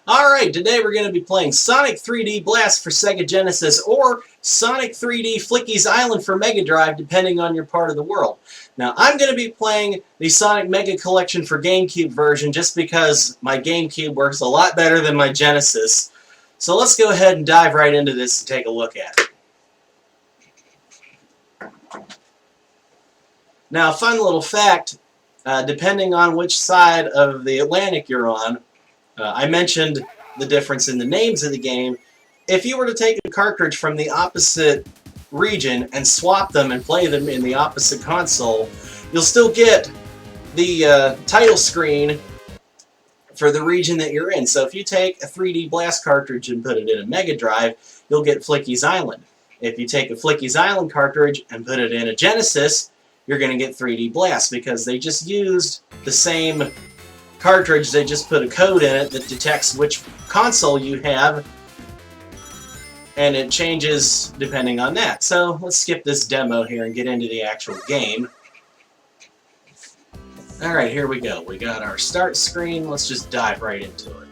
Alright, today we're going to be playing Sonic 3D Blast for Sega Genesis or Sonic 3D Flickies Island for Mega Drive, depending on your part of the world. Now, I'm going to be playing the Sonic Mega Collection for Gamecube version just because my Gamecube works a lot better than my Genesis. So let's go ahead and dive right into this and take a look at it. Now, a fun little fact, depending on which side of the Atlantic you're on, I mentioned the difference in the names of the game. If you were to take a cartridge from the opposite region and swap them and play them in the opposite console, you'll still get the title screen for the region that you're in. So if you take a 3D Blast cartridge and put it in a Mega Drive, you'll get Flickies Island. If you take a Flickies Island cartridge and put it in a Genesis, you're going to get 3D Blast because they just used the same cartridge. They just put a code in it that detects which console you have, and it changes depending on that. So let's skip this demo here and get into the actual game. Alright, here we go. We got our start screen. Let's just dive right into it.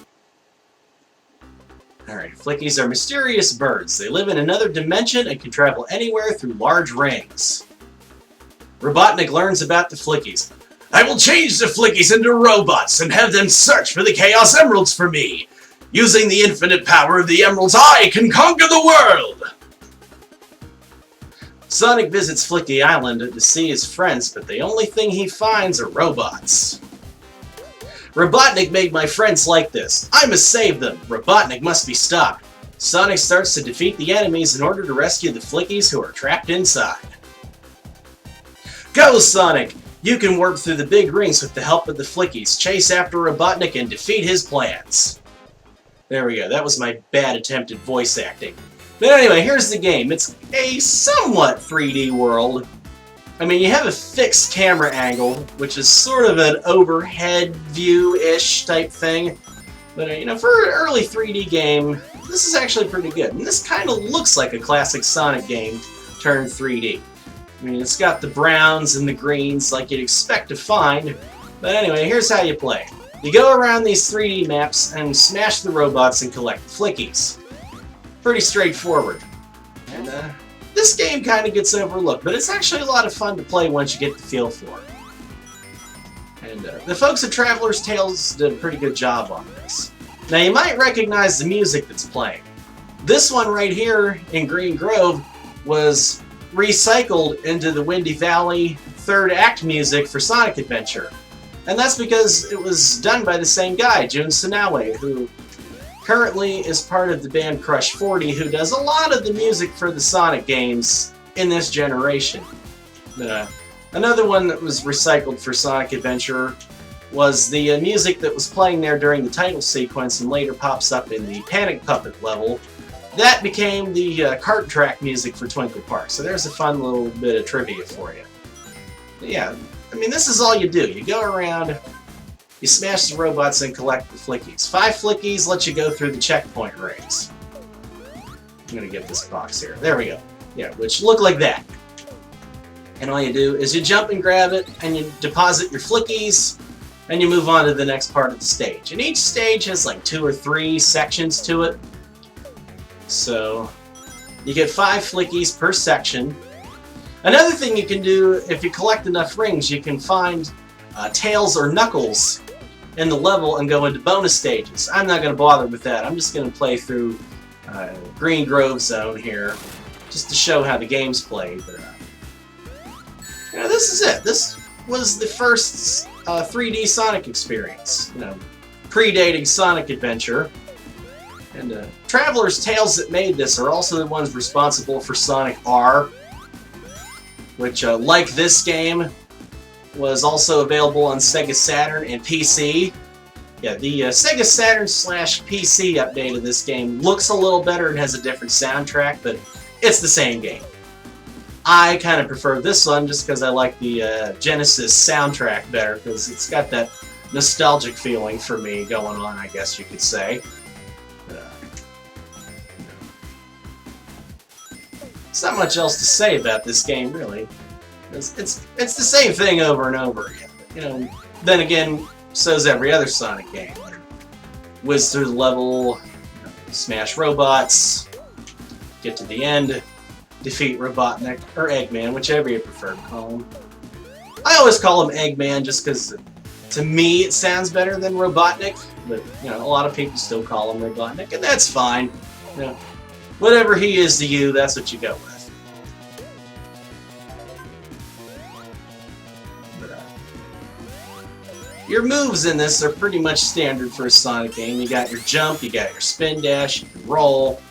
Alright, Flickies are mysterious birds. They live in another dimension and can travel anywhere through large rings. Robotnik learns about the Flickies. I will change the Flickies into robots and have them search for the Chaos Emeralds for me. Using the infinite power of the emeralds, I can conquer the world! Sonic visits Flicky Island to see his friends, but the only thing he finds are robots. Robotnik made my friends like this. I must save them. Robotnik must be stopped. Sonic starts to defeat the enemies in order to rescue the Flickies who are trapped inside. Go, Sonic! You can warp through the big rings with the help of the Flickies, chase after Robotnik, and defeat his plans. There we go. That was my bad attempt at voice acting. But anyway, here's the game. It's a somewhat 3D world. I mean, you have a fixed camera angle, which is sort of an overhead view-ish type thing. But, you know, for an early 3D game, this is actually pretty good. And this kind of looks like a classic Sonic game turned 3D. I mean, it's got the browns and the greens like you'd expect to find. But anyway, here's how you play. You go around these 3D maps and smash the robots and collect the Flickies. Pretty straightforward. And this game kind of gets overlooked, but it's actually a lot of fun to play once you get the feel for it. And the folks at Traveler's Tales did a pretty good job on this. Now, you might recognize the music that's playing. This one right here in Green Grove was recycled into the Windy Valley third act music for Sonic Adventure. And that's because it was done by the same guy, Jun Sanaue, who currently is part of the band Crush 40, who does a lot of the music for the Sonic games in this generation. Another one that was recycled for Sonic Adventure was the music that was playing there during the title sequence and later pops up in the Panic Puppet level. That became the cart track music for Twinkle Park, so there's a fun little bit of trivia for you. But yeah, I mean, this is all you do. You go around, you smash the robots and collect the Flickies. 5 Flickies let you go through the checkpoint rings. I'm going to get this box here. There we go. Yeah, which look like that. And all you do is you jump and grab it, and you deposit your Flickies, and you move on to the next part of the stage. And each stage has like 2 or 3 sections to it. So, you get 5 Flickies per section. Another thing you can do, if you collect enough rings, you can find Tails or Knuckles in the level and go into bonus stages. I'm not going to bother with that. I'm just going to play through Green Grove Zone here, just to show how the game's played. But, you know, this is it. This was the first 3D Sonic experience, you know, predating Sonic Adventure. And Traveler's Tales that made this are also the ones responsible for Sonic R, which, like this game, was also available on Sega Saturn and PC. Yeah, the Sega Saturn / PC update of this game looks a little better and has a different soundtrack, but it's the same game. I kind of prefer this one just because I like the Genesis soundtrack better, because it's got that nostalgic feeling for me going on, I guess you could say. There's not much else to say about this game, really. It's the same thing over and over again. But, you know, then again, so's every other Sonic game. whiz through the level, smash robots, get to the end, defeat Robotnik, or Eggman, whichever you prefer to call him. I always call him Eggman just because, to me, it sounds better than Robotnik, but, you know, a lot of people still call him Robotnik, and that's fine. You know, whatever he is to you, that's what you go with. Your moves in this are pretty much standard for a Sonic game. You got your jump, you got your spin dash, you can roll,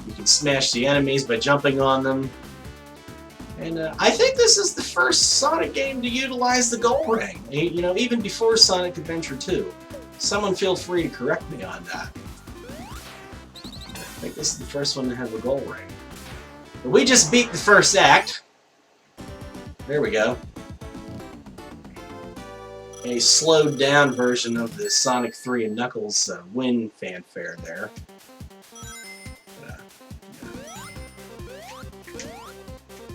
you can smash the enemies by jumping on them. And I think this is the first Sonic game to utilize the Gold Ring. You know, even before Sonic Adventure 2. Someone feel free to correct me on that. I think this is the first one to have a Gold Ring. But we just beat the first act. There we go. A slowed down version of the Sonic 3 and Knuckles win fanfare there.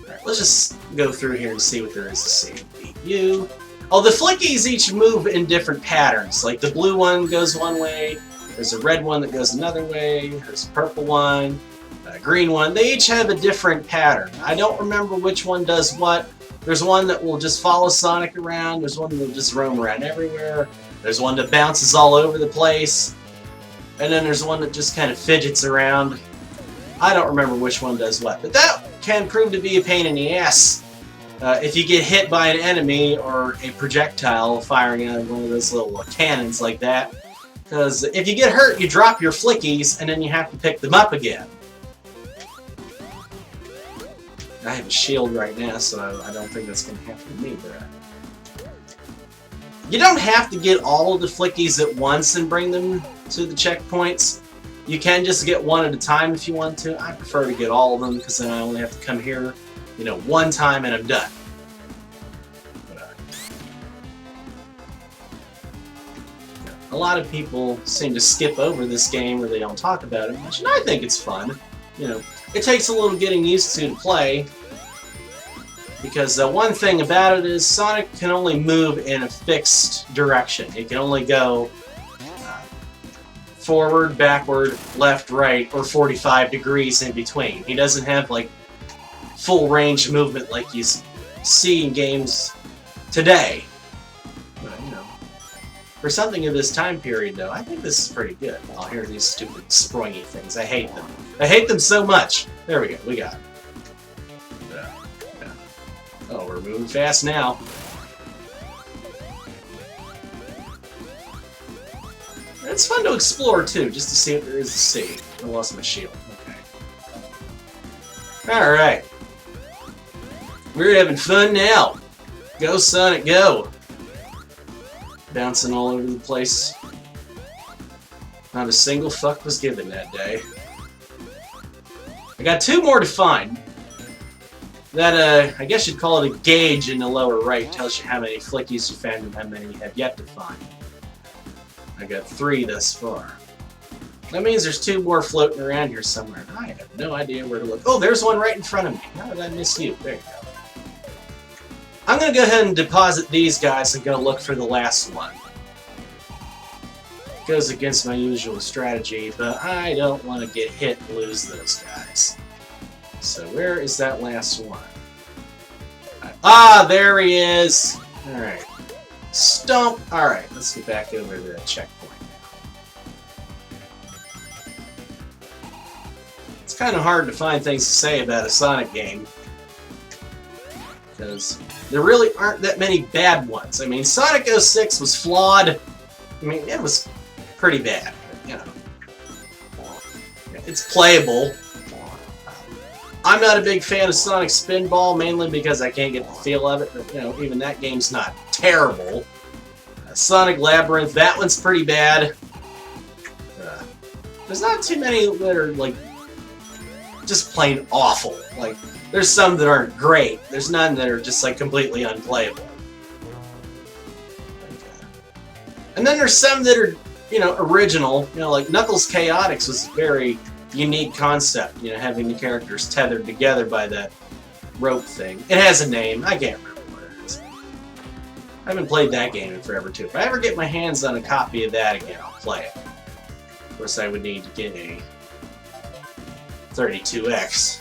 Alright, let's just go through here and see what there is to see. Beat you. Oh, the Flickies each move in different patterns. Like the blue one goes one way, there's a red one that goes another way, there's a purple one, a green one. They each have a different pattern. I don't remember which one does what. There's one that will just follow Sonic around, there's one that will just roam around everywhere, there's one that bounces all over the place, and then there's one that just kind of fidgets around. I don't remember which one does what, but that can prove to be a pain in the ass if you get hit by an enemy or a projectile firing out of one of those little cannons like that. Because if you get hurt, you drop your Flickies, and then you have to pick them up again. I have a shield right now, so I don't think that's going to happen to me. But you don't have to get all of the Flickies at once and bring them to the checkpoints. You can just get one at a time if you want to. I prefer to get all of them, because then I only have to come here, you know, one time and I'm done. A lot of people seem to skip over this game, or they don't talk about it much, and I think it's fun. You know, it takes a little getting used to play, because one thing about it is Sonic can only move in a fixed direction. It can only go forward, backward, left, right, or 45 degrees in between. He doesn't have like full range movement like you see in games today. But, you know, for something of this time period, though, I think this is pretty good. I'll hear these stupid springy things. I hate them. I hate them so much. There we go. We got it. Oh, we're moving fast now. It's fun to explore, too, just to see what there is to see. I lost my shield. Okay. Alright. We're having fun now. Go, Sonic, go! Bouncing all over the place. Not a single fuck was given that day. I got two more to find. That, I guess you'd call it a gauge in the lower right. Tells you how many Flickies you found and how many you have yet to find. I got 3 thus far. That means there's 2 more floating around here somewhere. I have no idea where to look. Oh, there's one right in front of me. How did I miss you? There you go. I'm going to go ahead and deposit these guys and go look for the last one. Goes against my usual strategy, but I don't want to get hit and lose those guys. So where is that last one? Ah, there he is! Alright. Stomp! Alright, let's get back over to the checkpoint now. It's kind of hard to find things to say about a Sonic game, because there really aren't that many bad ones. I mean, Sonic 06 was flawed. I mean, it was pretty bad, but, you know. It's playable. I'm not a big fan of Sonic Spinball, mainly because I can't get the feel of it, but, you know, even that game's not terrible. Sonic Labyrinth, that one's pretty bad. There's not too many that are, like, just plain awful. Like, there's some that aren't great. There's none that are just, like, completely unplayable. And then there's some that are, you know, original. You know, like Knuckles Chaotix was a very unique concept, you know, having the characters tethered together by that rope thing. It has a name. I can't remember what it is. I haven't played that game in forever, too. If I ever get my hands on a copy of that again, I'll play it. Of course, I would need to get a 32X.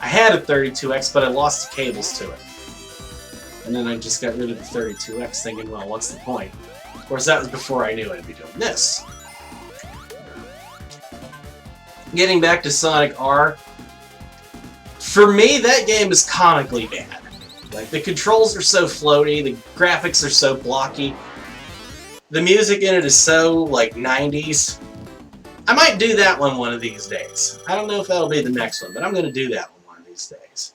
I had a 32X, but I lost the cables to it. And then I just got rid of the 32X thinking, well, what's the point? Of course, that was before I knew I'd be doing this. Getting back to Sonic R, for me, that game is comically bad. Like, the controls are so floaty, the graphics are so blocky, the music in it is so, like, 90s. I might do that one of these days. I don't know if that'll be the next one, but I'm going to do that one of these days.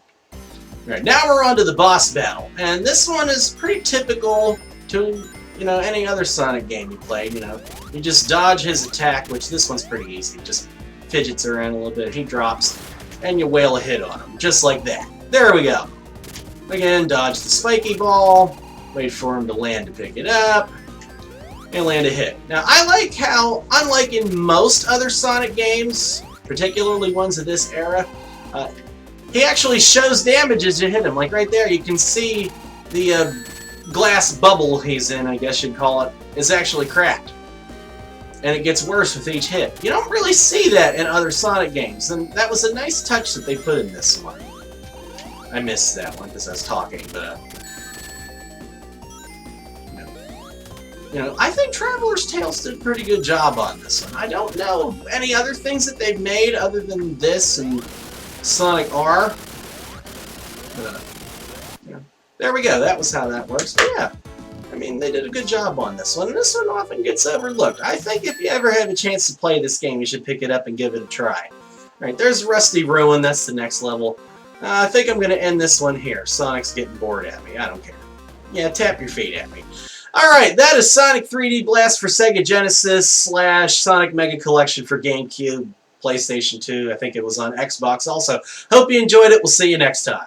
Alright, now we're on to the boss battle, and this one is pretty typical to, you know, any other Sonic game you play. You know, you just dodge his attack, which this one's pretty easy. Just fidgets around a little bit, he drops, and you wail a hit on him, just like that. There we go. Again, dodge the spiky ball, wait for him to land to pick it up, and land a hit. Now, I like how, unlike in most other Sonic games, particularly ones of this era, he actually shows damage as you hit him. Like right there, you can see the glass bubble he's in, I guess you'd call it, is actually cracked. And it gets worse with each hit. You don't really see that in other Sonic games, and that was a nice touch that they put in this one. I missed that one because I was talking, but you know, I think Traveler's Tales did a pretty good job on this one. I don't know any other things that they've made other than this and Sonic R. Yeah. There we go. That was how that works. But yeah, I mean, they did a good job on this one. And this one often gets overlooked. I think if you ever have a chance to play this game, you should pick it up and give it a try. Alright, there's Rusty Ruin. That's the next level. I think I'm going to end this one here. Sonic's getting bored at me. I don't care. Yeah, tap your feet at me. Alright, that is Sonic 3D Blast for Sega Genesis / Sonic Mega Collection for Gamecube, PlayStation 2. I think it was on Xbox also. Hope you enjoyed it. We'll see you next time.